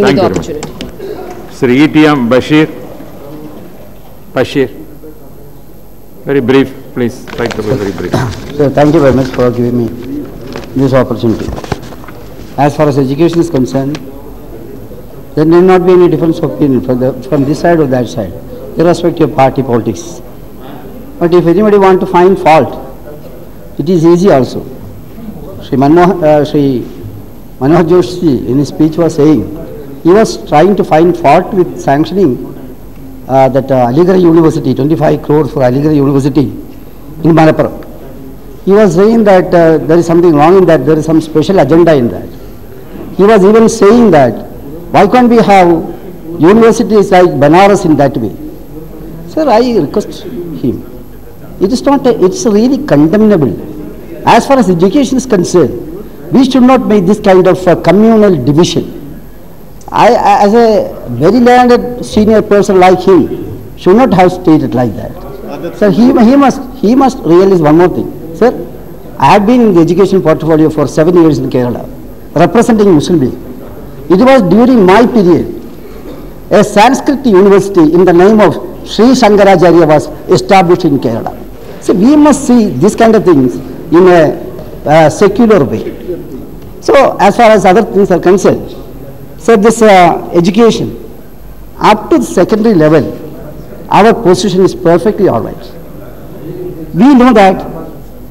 Thank you the opportunity. Sir ETMB150709. Bashir. Very brief, please. Try to be very brief. So thank you very much for giving me this opportunity. As far as education is concerned, there need not be any difference of opinion from this side or that side, irrespective of party politics. But if anybody want to find fault, it is easy also. Shri Manohar Joshi in his speech was saying, he was trying to find fault with sanctioning that Aligarh University, 25 crores for Aligarh University in Malappuram. He was saying that there is something wrong in that, there is some special agenda in that. He was even saying that, why can't we have universities like Banaras in that way? Sir, I request him. It is not, it's really condemnable. As far as education is concerned, we should not make this kind of communal division. I, as a very learned senior person like him, should not have stated like that. Sir, he must realize one more thing. Sir, I have been in the education portfolio for 7 years in Kerala, representing Muslim League. It was during my period, a Sanskrit university in the name of Sri Shankaracharya was established in Kerala. So we must see this kind of things in a secular way. So as far as other things are concerned, so this education, up to the secondary level, our position is perfectly all right. We know that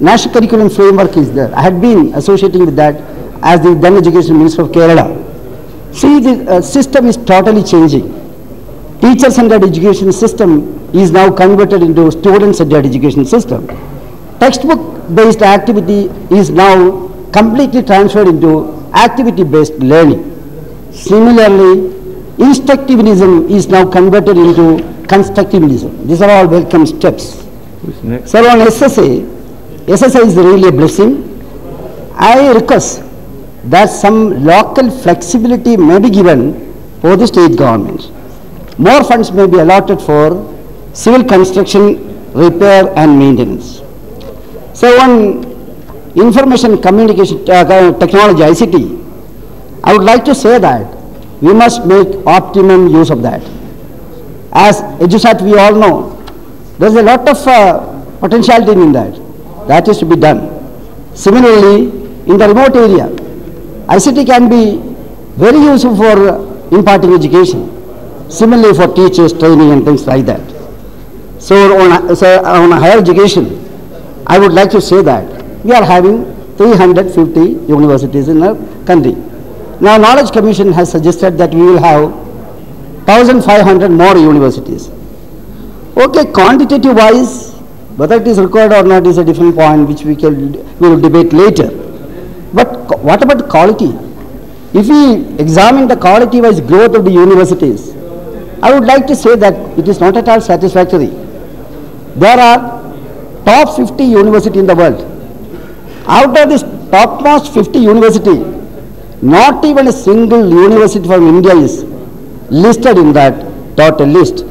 National Curriculum Framework is there. I had been associating with that as the then Education Minister of Kerala. See, the system is totally changing. Teacher-centered education system is now converted into student-centered education system. Textbook-based activity is now completely transferred into activity-based learning. Similarly, instructivism is now converted into constructivism. These are all welcome steps. So on SSA is really a blessing. I request that some local flexibility may be given for the state government. More funds may be allotted for civil construction, repair and maintenance. So on information communication technology, ICT, I would like to say that we must make optimum use of that. As EduSat, we all know, there is a lot of potentiality in that. That is to be done. Similarly, in the remote area, ICT can be very useful for imparting education. Similarly, for teachers, training and things like that. So on higher education, I would like to say that we are having 350 universities in our country. Now, Knowledge Commission has suggested that we will have 1,500 more universities. Okay, quantitative wise, whether it is required or not is a different point which we will debate later. But what about quality? If we examine the quality wise growth of the universities, I would like to say that it is not at all satisfactory. There are top 50 universities in the world. Out of this topmost 50 university, not even a single university from India is listed in that total list.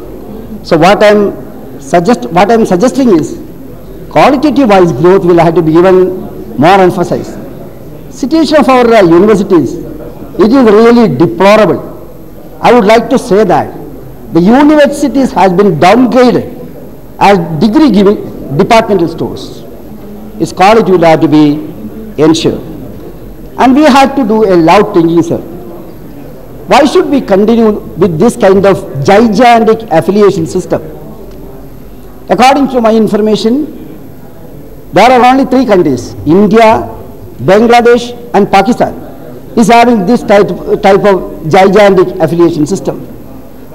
So what I am suggesting is qualitative wise growth will have to be given more emphasis. Situation of our universities, it is really deplorable. I would like to say that the universities has been downgraded as degree giving departmental stores. Its quality will have to be ensured. And we have to do a loud thinking, sir. Why should we continue with this kind of gigantic affiliation system? According to my information, there are only 3 countries, India, Bangladesh and Pakistan is having this type of gigantic affiliation system.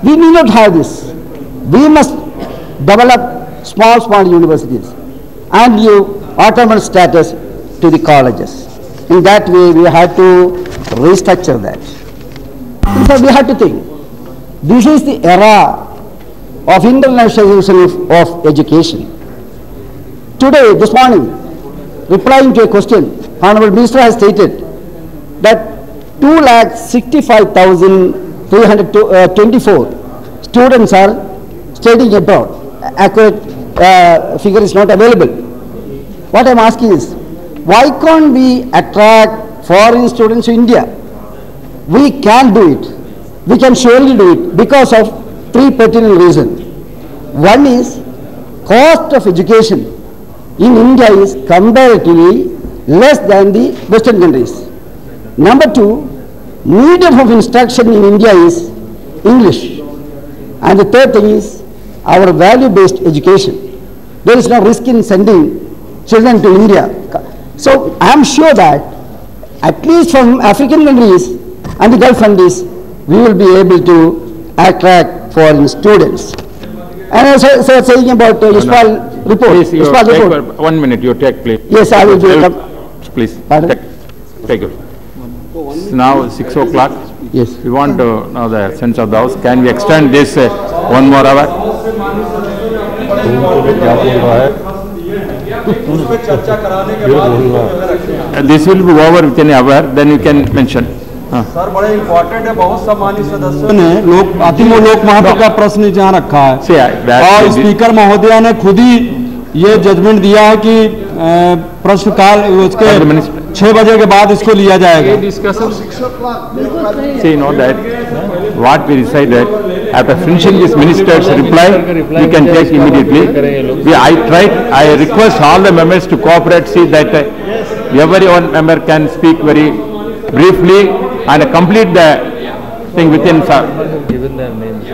We need not have this. We must develop small universities and give autonomous status to the colleges. In that way, we have to restructure that. And so we have to think, this is the era of internationalization of education. Today, this morning, replying to a question, Honourable Minister has stated that 265,324 students are studying abroad. Accurate figure is not available. What I am asking is, why can't we attract foreign students to India? We can do it. We can surely do it because of three pertinent reasons. One is cost of education in India is comparatively less than the Western countries. Number two, medium of instruction in India is English. And the third thing is our value-based education. There is no risk in sending children to India. So I am sure that at least from African countries and the Gulf countries, we will be able to attract foreign students. And also saying about ISPAL report. Please, you ISPAL take report. 1 minute, you take, please. Yes, I will do it. Please, Pardon? take it. It's now 6 o'clock. Yes. We want to know the sense of the house. Can we extend this 1 more hour? This will be over within an hour, then you can mention. Sir बड़ा important है, बहुत सम्मानित सदस्यों ने लोक महत्व का प्रश्न जहाँ रखा है और स्पीकर महोदया ने खुद ही ये जजमेंट दिया है कि प्रश्नकाल उसके 6 बजे के बाद इसको लिया जाएगा. See, know that what we decided after finishing this minister's reply, we can take immediately. I request all the members to cooperate. See that every one member can speak very briefly and complete the thing within. Given their names,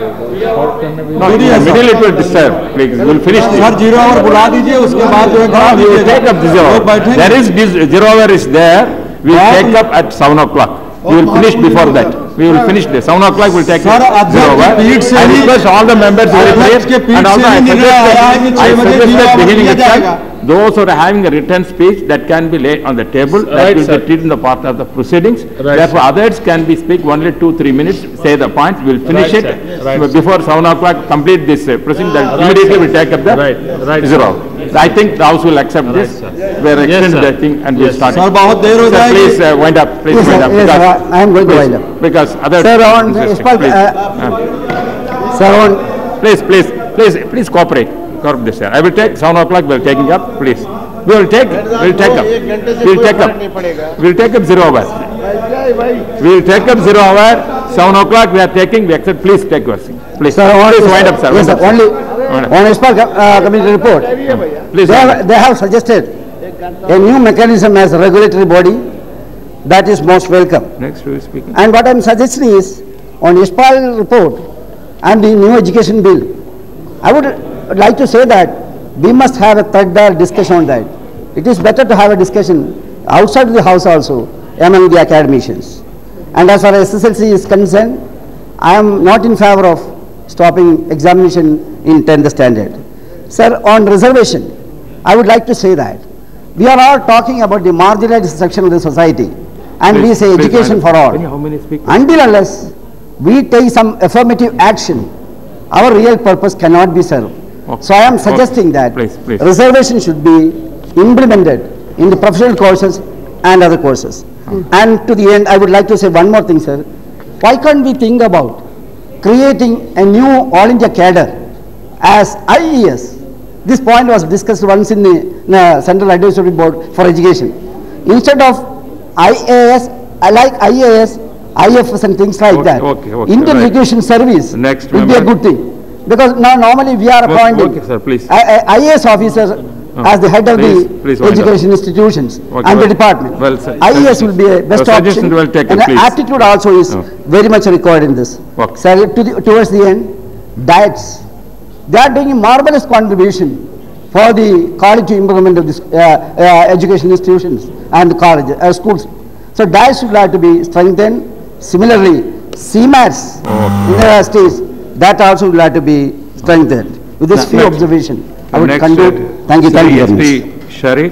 No, in the middle it will disturb. Please, we will finish this. Sir 0 hour बुला दीजिए, उसके बाद जो है We will take up the 0 hour. There is this 0 hour is there. We will take up at 7 o'clock. We will finish before that. We will finish this. 7 o'clock we will take up 0 hour. I request all the members very clear. And also I suggest beginning itself, those who are having a written speech that can be laid on the table, that will be treated in the part of the proceedings. Therefore, others can be speak only 2-3 minutes, say the points, we will finish it. Before 7 o'clock, complete this proceeding, then immediately we will take up the 0 hour. I think the House will accept this. We are extending the thing and we will start. Sir बहुत देर हो जाएगी. Please wind up. Please wind up. Yes, sir, I am going to wind up. Because others. Sir, on Please cooperate. This year. I will take 7 o'clock. We are taking up. Please. We will take up. We will take up 0 hour. We will take up 0 hour. 7 o'clock we are taking. We accept. Please take your seat. Please. Sir, please wind up, sir. Yes, sir. Only on ISPAL committee report. Please. They have suggested a new mechanism as a regulatory body. That is most welcome. Next, who is speaking? And what I am suggesting is on ISPAL report and the new education bill, I would like to say that we must have a third discussion on that. It is better to have a discussion outside the house also among the academicians. And as far as SSLC is concerned, I am not in favor of stopping examination in 10th standard. Sir, on reservation, I would like to say that we are all talking about the marginalized section of the society, and we say education for all. How many speakers? Until unless we take some affirmative action, our real purpose cannot be served. Okay. So I am suggesting that Please. reservation should be implemented in the professional courses and other courses. And to the end, I would like to say one more thing, sir. Why can't we think about creating a new All India cadre as IES? This point was discussed once in the Central Advisory Board for Education. Instead of IAS, I like IAS, IFS and things like that. Indian Education Service will be a good thing. Because now normally we are appointing IAS officers as the head of the education institutions and the department. Well, sir, IAS will be a best option, and aptitude also is very much required in this. So towards the end, diets, they are doing a marvelous contribution for the quality improvement of this education institutions and the college, schools. So diets should have to be strengthened. Similarly, CMATs in the states, that also will have to be strengthened. With this few observation, I would conclude. Thank you very much. SHRI.